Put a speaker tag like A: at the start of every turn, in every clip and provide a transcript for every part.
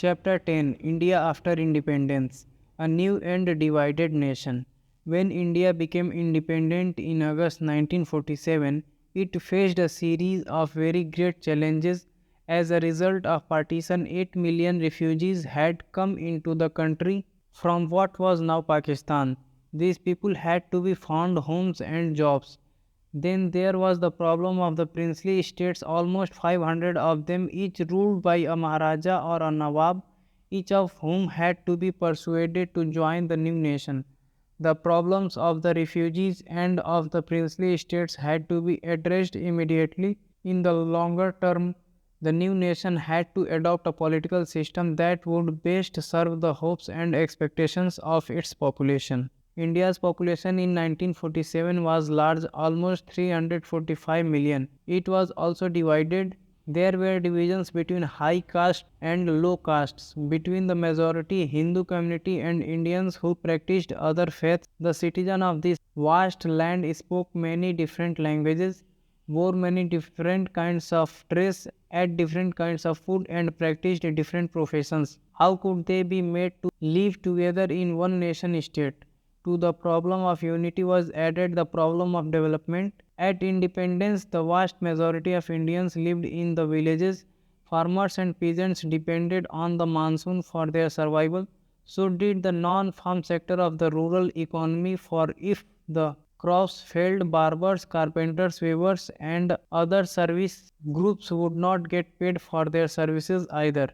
A: Chapter 10, India after Independence, a new and divided nation. When India became independent in August 1947, it faced a series of very great challenges. As a result of partition, 8 million refugees had come into the country from what was now Pakistan. These people had to be found homes and jobs. Then there was the problem of the princely states, almost 500 of them, each ruled by a Maharaja or a Nawab, each of whom had to be persuaded to join the new nation. The problems of the refugees and of the princely states had to be addressed immediately. In the longer term, the new nation had to adopt a political system that would best serve the hopes and expectations of its population. India's population in 1947 was large, almost 345 million. It was also divided. There were divisions between high caste and low castes, between the majority Hindu community and Indians who practiced other faiths. The citizens of this vast land spoke many different languages, wore many different kinds of dress, ate different kinds of food, and practiced different professions. How could they be made to live together in one nation state? To the problem of unity was added the problem of development. At independence, the vast majority of Indians lived in the villages. Farmers and peasants depended on the monsoon for their survival. So did the non-farm sector of the rural economy, for if the crops failed, barbers, carpenters, weavers, and other service groups would not get paid for their services either.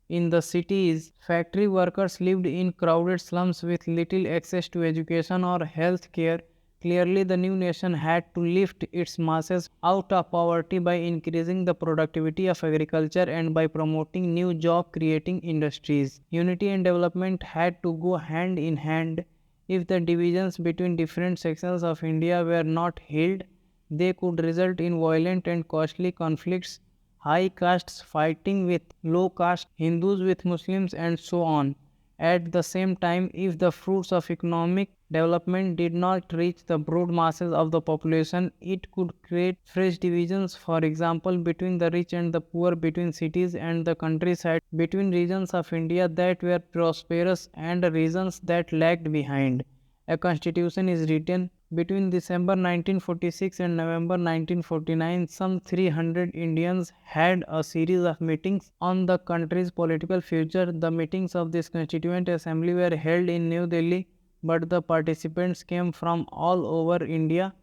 A: In the cities, factory workers lived in crowded slums with little access to education or health care. Clearly, the new nation had to lift its masses out of poverty by increasing the productivity of agriculture and by promoting new job creating industries. Unity and development had to go hand in hand. If the divisions between different sections of India were not healed, they could result in violent and costly conflicts, high castes fighting with low caste, Hindus with Muslims, and so on. At the same time, if the fruits of economic development did not reach the broad masses of the population, it could create fresh divisions, for example, between the rich and the poor, between cities and the countryside, between regions of India that were prosperous and regions that lagged behind. A constitution is written. Between December 1946 and November 1949, some 300 Indians had a series of meetings on the country's political future. The meetings of this Constituent Assembly were held in New Delhi, but the participants came from all over India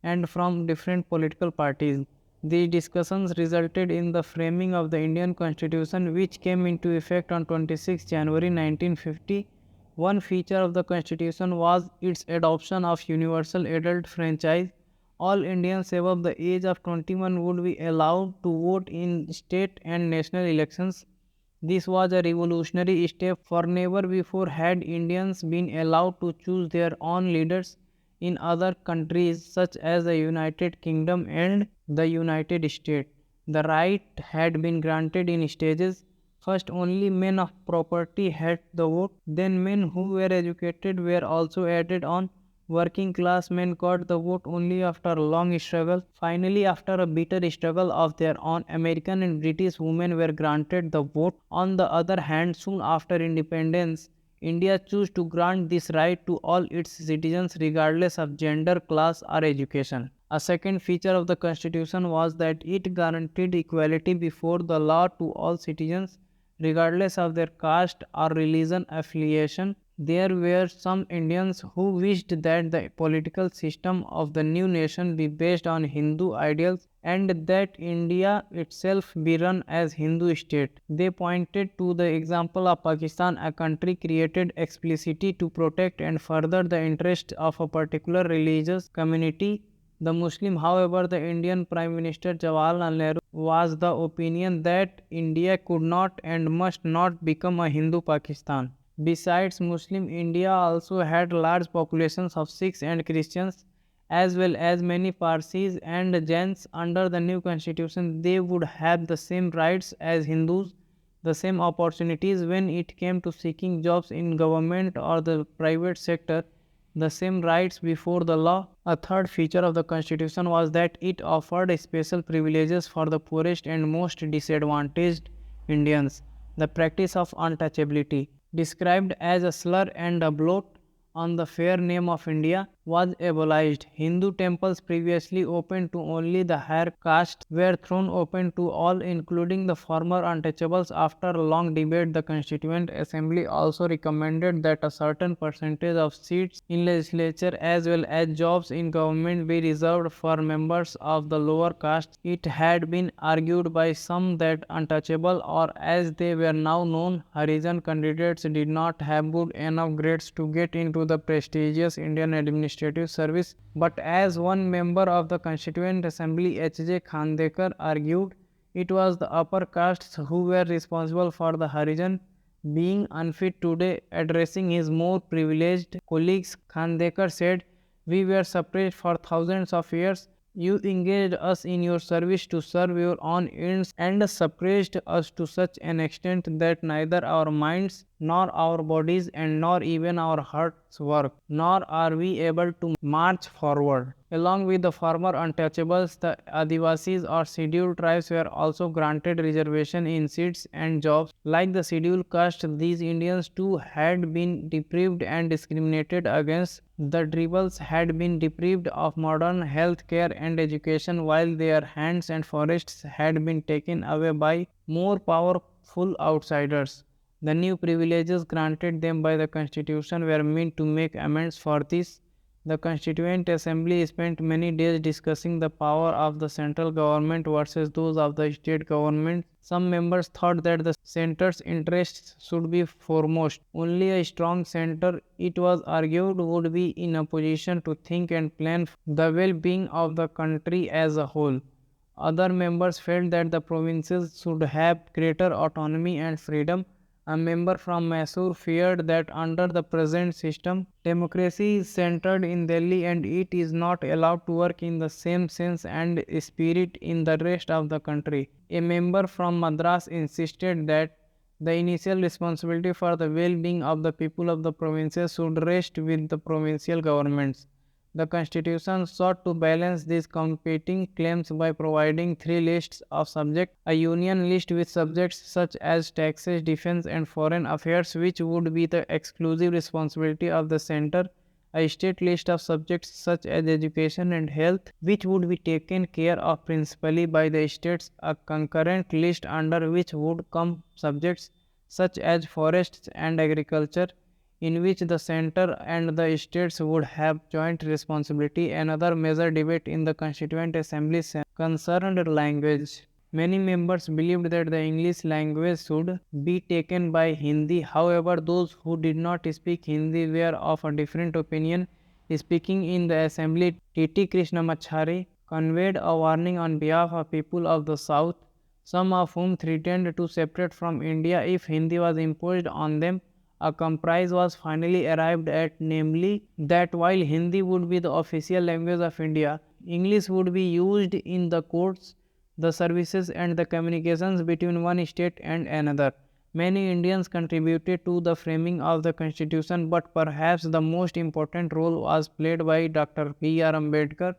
A: and from different political parties. These discussions resulted in the framing of the Indian Constitution, which came into effect on 26 January 1950. One feature of the Constitution was its adoption of universal adult franchise. All Indians above the age of 21 would be allowed to vote in state and national elections. This was a revolutionary step, for never before had Indians been allowed to choose their own leaders. In other countries such as the United Kingdom and the United States, the right had been granted in stages. First, only men of property had the vote, then men who were educated were also added on. Working class men got the vote only after a long struggle. Finally, after a bitter struggle of their own, American and British women were granted the vote. On the other hand, soon after independence, India chose to grant this right to all its citizens regardless of gender, class, or education. A second feature of the Constitution was that it guaranteed equality before the law to all citizens, regardless of their caste or religion affiliation. There were some Indians who wished that the political system of the new nation be based on Hindu ideals and that India itself be run as Hindu state. They pointed to the example of Pakistan, a country created explicitly to protect and further the interests of a particular religious community, the Muslim. However, the Indian Prime Minister Jawaharlal Nehru was the opinion that India could not and must not become a Hindu Pakistan. Besides Muslim, India also had large populations of Sikhs and Christians, as well as many Parsis and Jains. Under the new constitution, they would have the same rights as Hindus, the same opportunities when it came to seeking jobs in government or the private sector, the same rights before the law. A third feature of the Constitution was that it offered special privileges for the poorest and most disadvantaged Indians. The practice of untouchability, described as a slur and a blot on the fair name of India, was abolished. Hindu temples previously open to only the higher castes were thrown open to all, including the former untouchables. After a long debate, the Constituent Assembly also recommended that a certain percentage of seats in legislature as well as jobs in government be reserved for members of the lower castes. It had been argued by some that untouchable, or as they were now known, Harijan candidates did not have good enough grades to get into the prestigious Indian Administrative Service. But as one member of the Constituent Assembly, H.J. Khandekar, argued, it was the upper castes who were responsible for the Harijan being unfit today. Addressing his more privileged colleagues, Khandekar said, "We were suppressed for thousands of years. You engaged us in your service to serve your own ends and suppressed us to such an extent that neither our minds nor our bodies and nor even our hearts work, nor are we able to march forward." Along with the former untouchables, the Adivasis or scheduled tribes were also granted reservation in seats and jobs. Like the scheduled caste, these Indians too had been deprived and discriminated against. The tribals had been deprived of modern health care and education, while their lands and forests had been taken away by more powerful outsiders. The new privileges granted them by the Constitution were meant to make amends for this. The Constituent Assembly spent many days discussing the power of the central government versus those of the state government. Some members thought that the center's interests should be foremost. Only a strong center, it was argued, would be in a position to think and plan for the well-being of the country as a whole. Other members felt that the provinces should have greater autonomy and freedom. A member from Mysore feared that under the present system, democracy is centered in Delhi and it is not allowed to work in the same sense and spirit in the rest of the country. A member from Madras insisted that the initial responsibility for the well-being of the people of the provinces should rest with the provincial governments. The Constitution sought to balance these competing claims by providing three lists of subjects: a union list with subjects such as taxes, defense, and foreign affairs, which would be the exclusive responsibility of the center; a state list of subjects such as education and health, which would be taken care of principally by the states; a concurrent list under which would come subjects such as forests and agriculture, in which the center and the states would have joint responsibility. Another major debate in the Constituent Assembly concerned language. Many members believed that the English language should be taken by Hindi. However, those who did not speak Hindi were of a different opinion. Speaking in the assembly, T.T. Krishnamachari conveyed a warning on behalf of people of the South, some of whom threatened to separate from India if Hindi was imposed on them. A compromise was finally arrived at, namely that while Hindi would be the official language of India, English would be used in the courts, the services, and the communications between one state and another. Many Indians contributed to the framing of the Constitution, but perhaps the most important role was played by Dr. B.R. Ambedkar,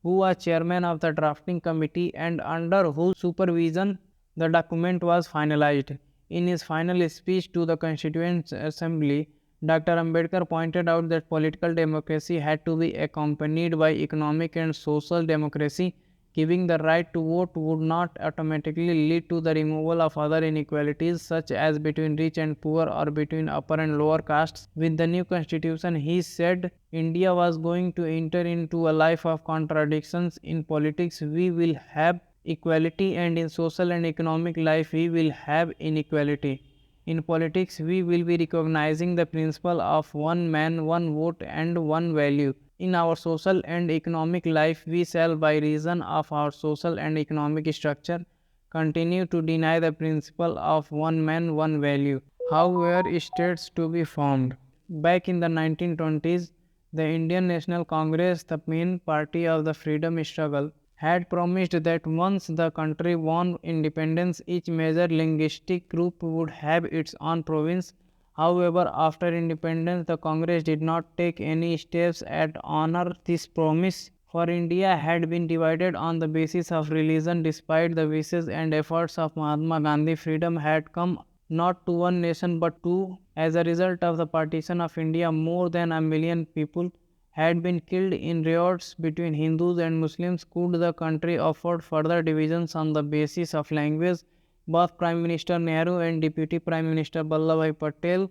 A: who was chairman of the drafting committee and under whose supervision the document was finalized. In his final speech to the Constituent Assembly, Dr. Ambedkar pointed out that political democracy had to be accompanied by economic and social democracy. Giving the right to vote would not automatically lead to the removal of other inequalities, such as between rich and poor or between upper and lower castes. With the new constitution, he said, India was going to enter into a life of contradictions. In politics, we will have equality, and in social and economic life, we will have inequality. In politics, we will be recognizing the principle of one man, one vote, and one value. In our social and economic life, we shall, by reason of our social and economic structure, continue to deny the principle of one man, one value. How were states to be formed? Back in the 1920s, the Indian National Congress, the main party of the freedom struggle, had promised that once the country won independence, each major linguistic group would have its own province. However, after independence, the Congress did not take any steps to honor this promise, for India had been divided on the basis of religion. Despite the wishes and efforts of Mahatma Gandhi, freedom had come not to one nation but two. As a result of the partition of India, more than 1 million people had been killed in riots between Hindus and Muslims. Could the country afford further divisions on the basis of language? Both Prime Minister Nehru and Deputy Prime Minister Vallabhbhai Patel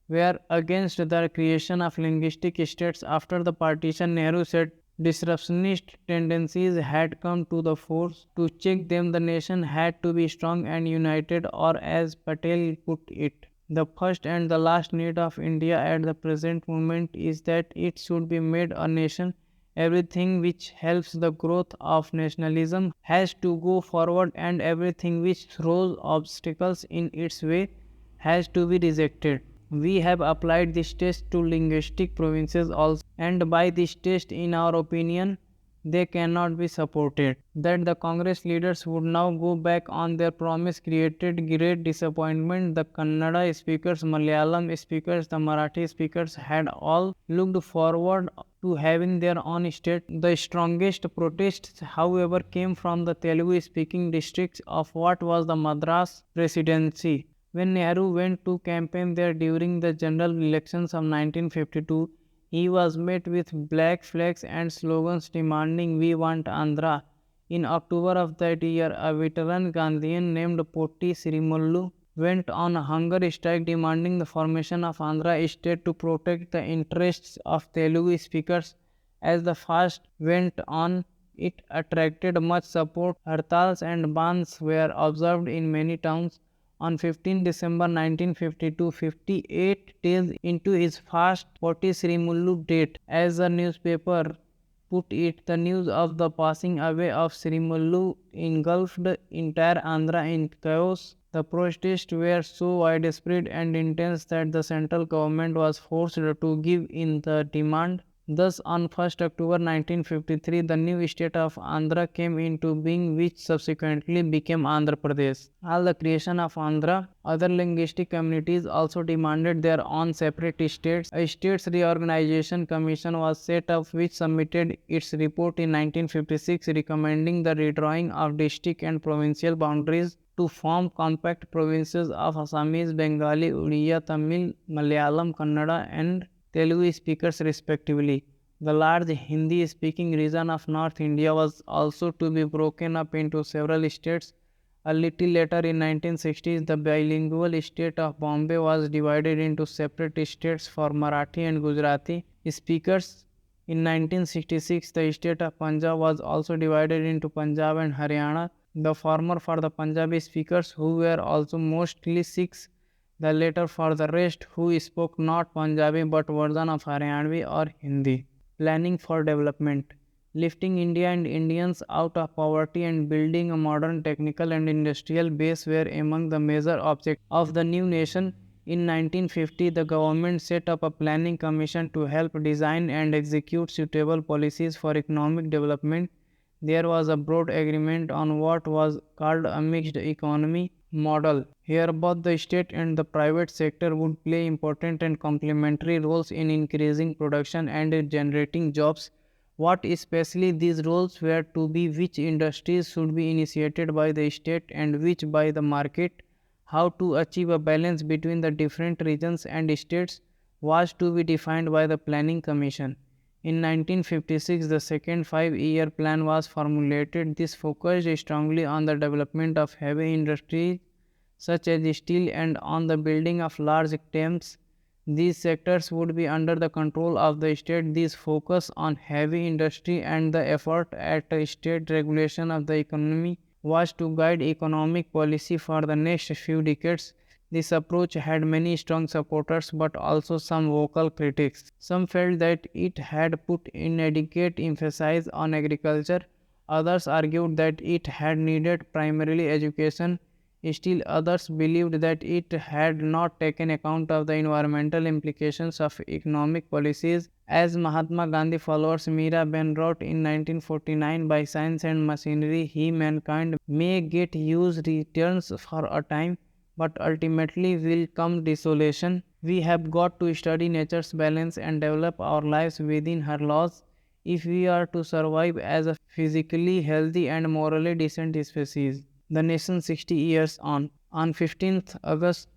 A: were against the creation of linguistic states. After the partition, Nehru said disruptionist tendencies had come to the fore. To check them, the nation had to be strong and united, or as Patel put it, the first and the last need of India at the present moment is that it should be made a nation. Everything which helps the growth of nationalism has to go forward, and everything which throws obstacles in its way has to be rejected. We have applied this test to linguistic provinces also, and by this test, in our opinion, they cannot be supported. That the Congress leaders would now go back on their promise created great disappointment. The Kannada speakers, Malayalam speakers, the Marathi speakers had all looked forward to having their own state. The strongest protests, however, came from the Telugu speaking districts of what was the Madras Presidency. When Nehru went to campaign there during the general elections of 1952, he was met with black flags and slogans demanding "We want Andhra." In October of that year, a veteran Gandhian named Potti Srimallu went on a hunger strike demanding the formation of Andhra state to protect the interests of Telugu speakers. As the fast went on, it attracted much support. Hartals and bans were observed in many towns. On 15 December 1952, 58 days into his fast, Potti Srimullu date, as the newspaper put it, the news of the passing away of Srimullu engulfed entire Andhra in chaos. The protests were so widespread and intense that the central government was forced to give in the demand. Thus, on 1st October 1953, the new state of Andhra came into being, which subsequently became Andhra Pradesh. All the creation of Andhra, other linguistic communities also demanded their own separate states. A States Reorganization Commission was set up, which submitted its report in 1956 recommending the redrawing of district and provincial boundaries to form compact provinces of Assamese, Bengali, Odia, Tamil, Malayalam, Kannada, and Telugu speakers respectively. The large Hindi-speaking region of North India was also to be broken up into several states. A little later in 1960s, the bilingual state of Bombay was divided into separate states for Marathi and Gujarati speakers. In 1966, the state of Punjab was also divided into Punjab and Haryana, the former for the Punjabi speakers who were also mostly Sikhs, the latter for the rest who spoke not Punjabi but version of Haryanvi or Hindi. Planning for development. Lifting India and Indians out of poverty and building a modern technical and industrial base were among the major objects of the new nation. In 1950, the government set up a planning commission to help design and execute suitable policies for economic development. There was a broad agreement on what was called a mixed economy model. Here, both the state and the private sector would play important and complementary roles in increasing production and generating jobs. What especially these roles were to be, which industries should be initiated by the state and which by the market, how to achieve a balance between the different regions and states, was to be defined by the Planning Commission. In 1956, the second five-year plan was formulated. This focused strongly on the development of heavy industries such as steel and on the building of large dams. These sectors would be under the control of the state. This focus on heavy industry and the effort at state regulation of the economy was to guide economic policy for the next few decades. This approach had many strong supporters but also some vocal critics. Some felt that it had put inadequate emphasis on agriculture. Others argued that it had needed primarily education. Still others believed that it had not taken account of the environmental implications of economic policies. As Mahatma Gandhi followers Meera Ben wrote in 1949, by science and machinery, mankind may get huge returns for a time, but ultimately will come desolation. We have got to study nature's balance and develop our lives within her laws if we are to survive as a physically healthy and morally decent species. The nation 60 years on. On 15th August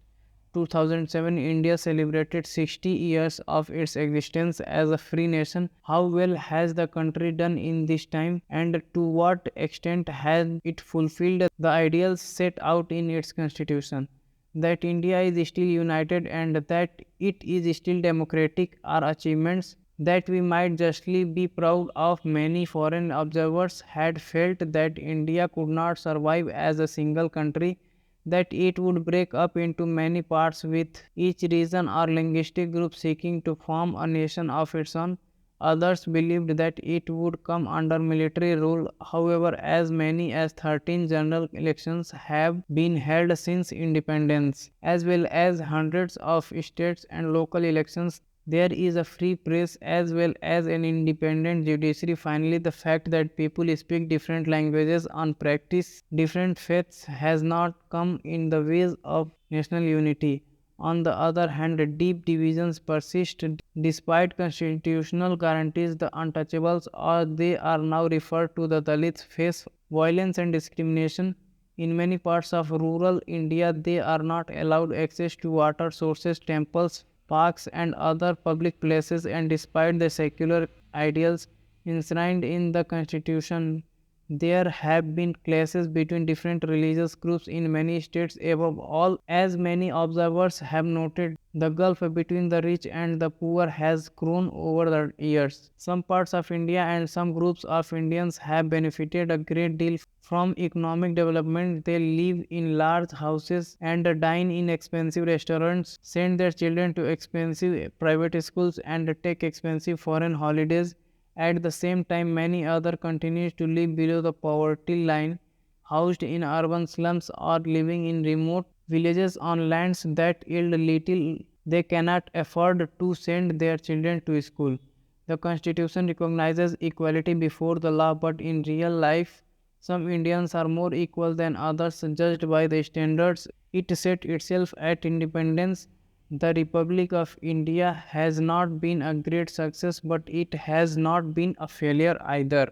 A: 2007, India celebrated 60 years of its existence as a free nation. How well has the country done in this time, and to what extent has it fulfilled the ideals set out in its constitution? That India is still united and that it is still democratic are achievements that we might justly be proud of. Many foreign observers had felt that India could not survive as a single country, that it would break up into many parts with each region or linguistic group seeking to form a nation of its own. Others believed that it would come under military rule. However, as many as 13 general elections have been held since independence, as well as hundreds of states and local elections. There is a free press as well as an independent judiciary. Finally, the fact that people speak different languages and practice different faiths has not come in the ways of national unity. On the other hand, deep divisions persist despite constitutional guarantees. The untouchables, or they are now referred to, the Dalits, face violence and discrimination. In many parts of rural India, they are not allowed access to water sources, temples, parks, and other public places, and despite the secular ideals enshrined in the constitution, there have been clashes between different religious groups in many states. Above all, as many observers have noted, the gulf between the rich and the poor has grown over the years. Some parts of India and some groups of Indians have benefited a great deal from economic development. They live in large houses and dine in expensive restaurants, send their children to expensive private schools, and take expensive foreign holidays. At the same time, many others continue to live below the poverty line, housed in urban slums or living in remote villages on lands that yield little. They cannot afford to send their children to school. The Constitution recognizes equality before the law, but in real life, some Indians are more equal than others judged by the standards it set itself at independence. The Republic of India has not been a great success, but it has not been a failure either.